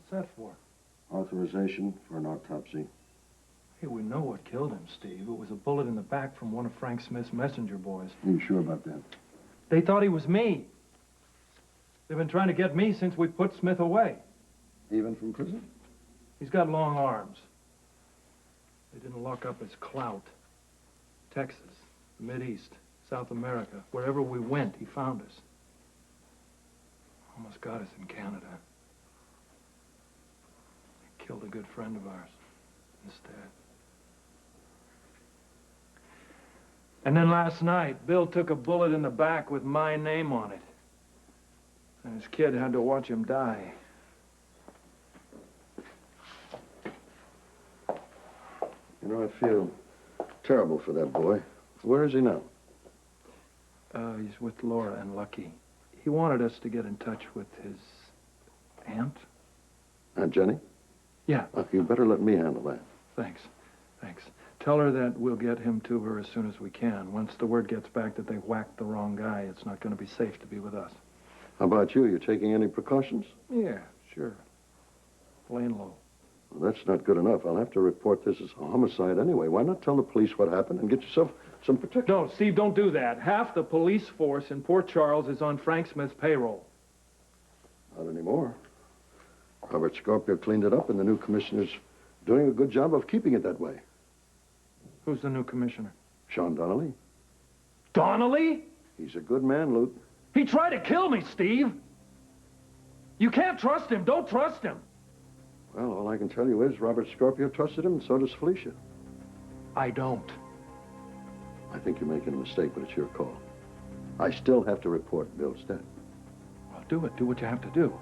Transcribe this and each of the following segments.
What's that for? Authorization for an autopsy. Hey, we know what killed him, Steve. It was a bullet in the back from one of Frank Smith's messenger boys. Are you sure about that? They thought he was me. They've been trying to get me since we put Smith away. Even from prison? He's got long arms. They didn't lock up his clout. Texas, the Mideast, South America, wherever we went, he found us. Almost got us in Canada. He killed a good friend of ours instead. And then last night, Bill took a bullet in the back with my name on it. And his kid had to watch him die. You know, I feel terrible for that boy. Where is he now? He's with Laura and Lucky. He wanted us to get in touch with his aunt. Aunt Jenny? Yeah. You better let me handle that. Thanks. Thanks. Tell her that we'll get him to her as soon as we can. Once the word gets back that they whacked the wrong guy, it's not going to be safe to be with us. How about you? You taking any precautions? Yeah, sure. Laying low. Well, that's not good enough. I'll have to report this as a homicide anyway. Why not tell the police what happened and get yourself some protection? No, Steve, don't do that. Half the police force in Port Charles is on Frank Smith's payroll. Not anymore. Robert Scorpio cleaned it up, and the new commissioner's doing a good job of keeping it that way. Who's the new commissioner? Sean Donnelly. Donnelly? He's a good man, Lute. He tried to kill me, Steve. You can't trust him. Don't trust him. Well, all I can tell you is Robert Scorpio trusted him, and so does Felicia. I don't. I think you're making a mistake, but it's your call. I still have to report Bill's death. Well, do it. Do what you have to do.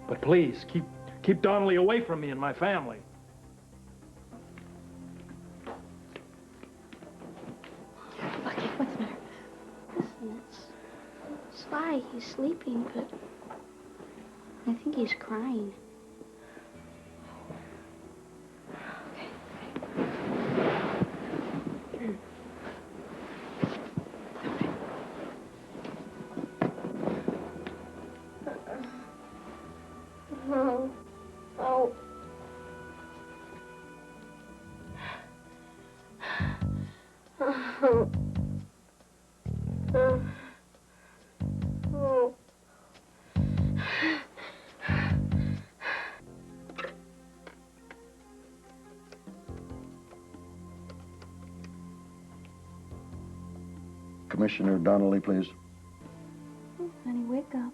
But please, keep Donnelly away from me and my family. Lucky, what's the matter? Listen, it's Sly. He's sleeping, but I think he's crying. Commissioner Donnelly, please. Oh, honey, wake up.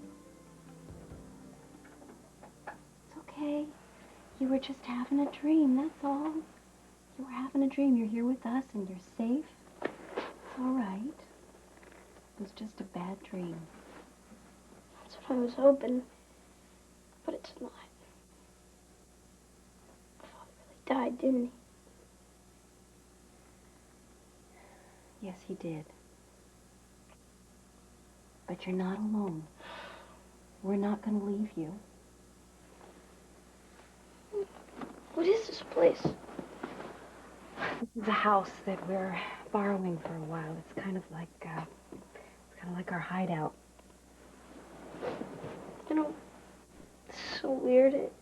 It's okay. You were just having a dream, that's all. You were having a dream. You're here with us and you're safe. It's all right. It was just a bad dream. That's what I was hoping. But it's not. Father really died, didn't he? Yes, he did. But you're not alone. We're not going to leave you. What is this place? This is a house that we're borrowing for a while. It's kind of like our hideout. You know, it's so weird. It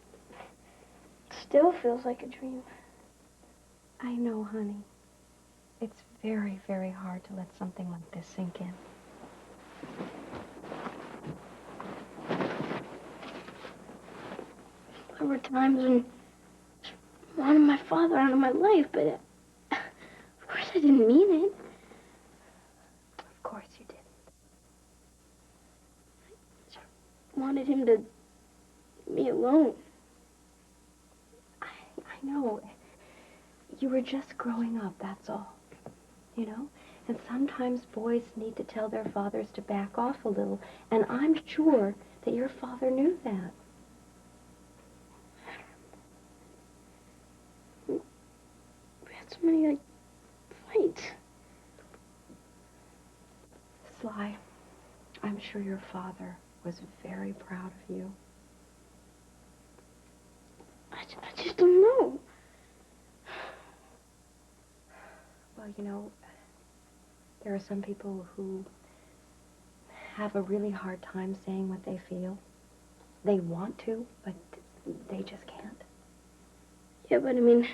still feels like a dream. I know, honey. It's very, very hard to let something like this sink in. There were times when I wanted my father out of my life, but of course I didn't mean it. Of course you didn't. I just wanted him to leave me alone. I know. You were just growing up, that's all. You know? And sometimes boys need to tell their fathers to back off a little. And I'm sure that your father knew that. We had so many, like, fights. Sly, I'm sure your father was very proud of you. I just don't know. Well, you know, there are some people who have a really hard time saying what they feel. They want to, but They just can't. Yeah, but I mean,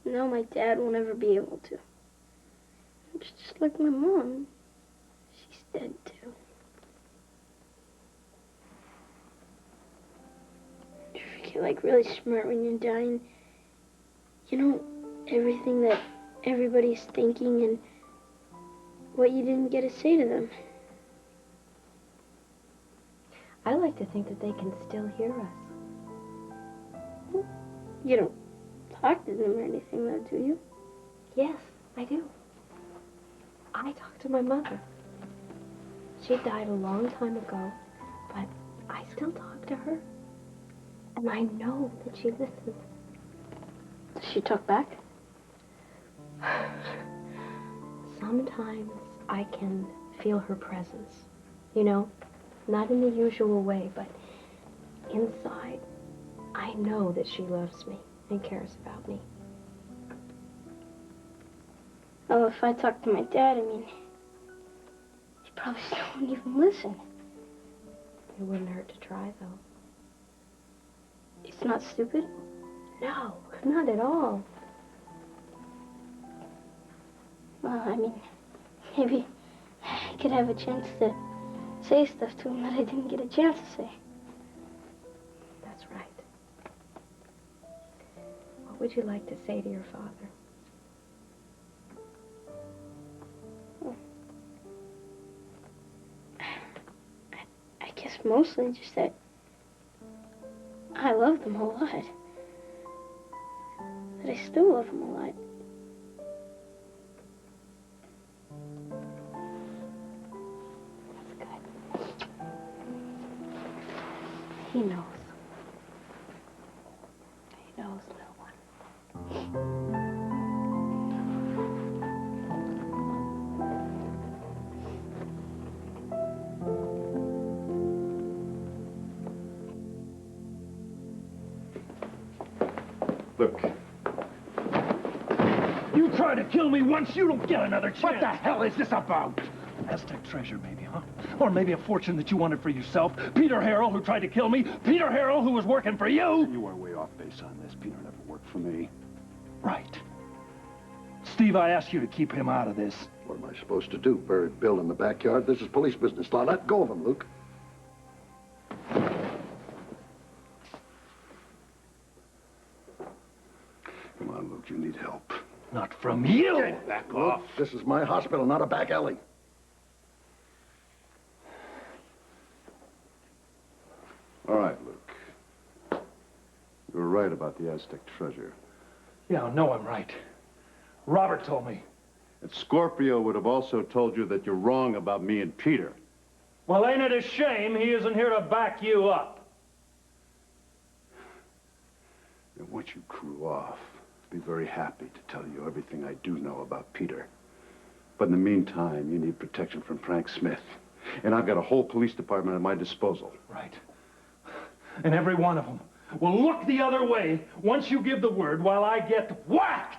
now my dad won't ever be able to. It's just like my mom. She's dead, too. You ever get, like, really smart when you're dying? You know, everything that everybody's thinking and what you didn't get to say to them. I like to think that they can still hear us. You don't talk to them or anything, though, do you? Yes, I do. I talk to my mother. She died a long time ago, but I still talk to her. And I know that she listens. Does she talk back? Sometimes I can feel her presence. You know, not in the usual way, but inside, I know that she loves me and cares about me. Oh, if I talk to my dad, I mean, he probably still wouldn't even listen. It wouldn't hurt to try, though. It's not stupid? No, not at all. Well, I mean, maybe I could have a chance to say stuff to him that I didn't get a chance to say. That's right. What would you like to say to your father? I guess mostly just that I love them a lot. That I still love them a lot. That's good. He knows. He knows, little one. Look, You try to kill me once, you don't get another chance. What the hell is this about? Aztec treasure, maybe, huh? Or maybe a fortune that you wanted for yourself. Peter Harrell, who tried to kill me. Peter Harrell, who was working for you. You are way off base on this. Peter never worked for me. Right. Steve, I asked you to keep him out of this. what am I supposed to do? Bury Bill in the backyard? This is police business. Now let go of him, Luke. Come on, Luke, you need help. Not from you. Back Luke, this is my hospital, not a back alley. All right, Luke. You were right about the Aztec treasure. Yeah, I know I'm right. Robert told me. And Scorpio would have also told you that you're wrong about me and Peter. Well, ain't it a shame he isn't here to back you up? And once you crew off, I'll be very happy to tell you everything I do know about Peter. But in the meantime, you need protection from Frank Smith. And I've got a whole police department at my disposal. Right. And every one of them will look the other way once you give the word while I get whacked.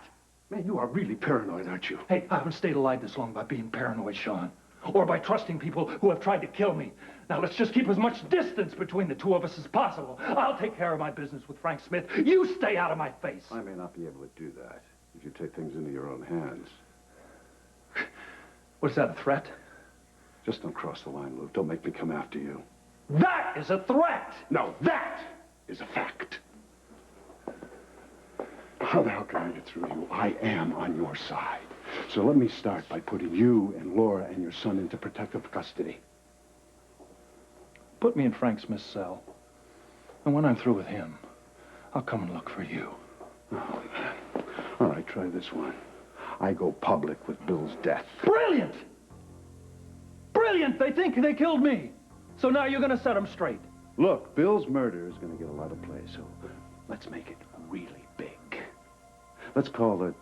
Man, you are really paranoid, aren't you? Hey, I haven't stayed alive this long by being paranoid, Sean. Or by trusting people who have tried to kill me. Now, let's just keep as much distance between the two of us as possible. I'll take care of my business with Frank Smith. You stay out of my face. I may not be able to do that if you take things into your own hands. Was that a threat? Just don't cross the line, Luke. Don't make me come after you. That is a threat! No, that is a fact. How the hell can I get through you? I am on your side. So let me start by putting you and Laura and your son into protective custody. Put me in Frank Smith's cell. And when I'm through with him, I'll come and look for you. Oh, man. All right, try this one. I go public with Bill's death. Brilliant! Brilliant! They think they killed me. So now you're gonna set them straight. Look, Bill's murder is going to get a lot of play, so let's make it really big. Let's call it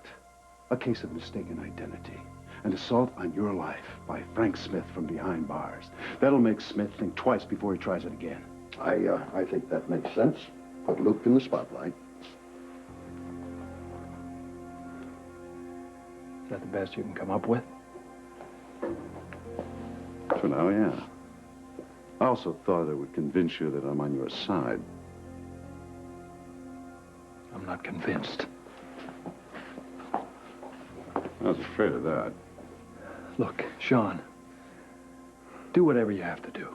a case of mistaken identity. An assault on your life by Frank Smith from behind bars. That'll make Smith think twice before he tries it again. I think that makes sense. Put Luke in the spotlight. Is that the best you can come up with? For now, yeah. I also thought it would convince you that I'm on your side. I'm not convinced. I was afraid of that. Look, Sean, do whatever you have to do.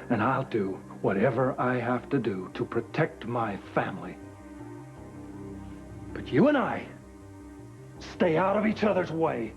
And I'll do whatever I have to do to protect my family. But you and I stay out of each other's way.